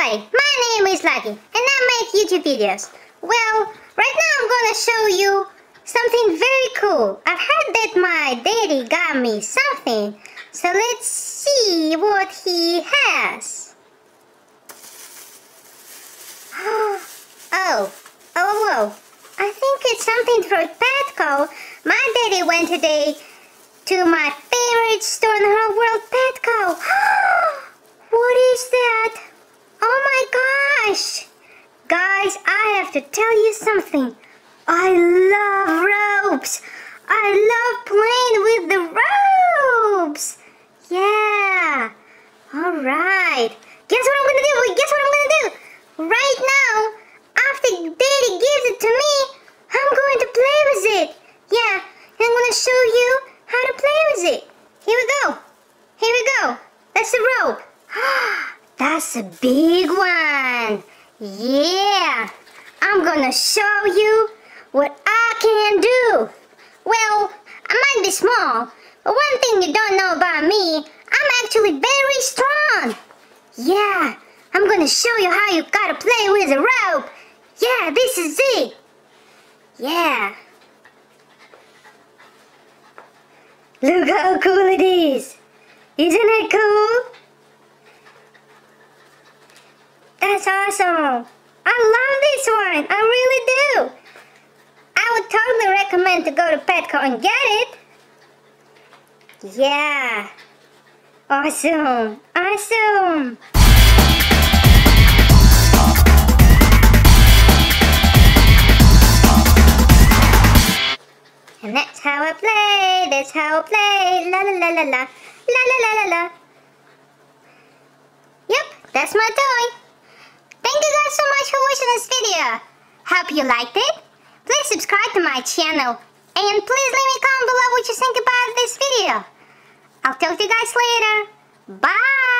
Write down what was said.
everybody, my name is Lucky and I make YouTube videos. Well, right now I'm gonna show you something very cool. I've heard that my daddy got me something, so let's see what he has. Whoa. I think it's something from Petco. My daddy went today to my favorite store in the whole world, Petco. What is that? Oh my gosh! Guys, I have to tell you something. I love ropes. I love playing with the ropes. Yeah. Alright. Guess what I'm gonna do? Right now, after Daddy gives it to me, I'm going to play with it. Yeah, I'm gonna show you how to play with it. Here we go. That's the rope. That's a big one. Yeah. I'm gonna show you what I can do. Well, I might be small, but one thing you don't know about me, I'm actually very strong. Yeah, I'm gonna show you how you gotta play with a rope. Yeah, this is it. Yeah. Look how cool it is. Isn't it cool? That's awesome. I love this one. I really do. I would totally recommend to go to Petco and get it. Yeah. Awesome. And that's how I play, la la la la la, la la la la la. Yep, that's my toy. Thank you guys so much for watching this video. Hope you liked it. Please subscribe to my channel. And please leave me a comment below what you think about this video. I'll talk to you guys later. Bye!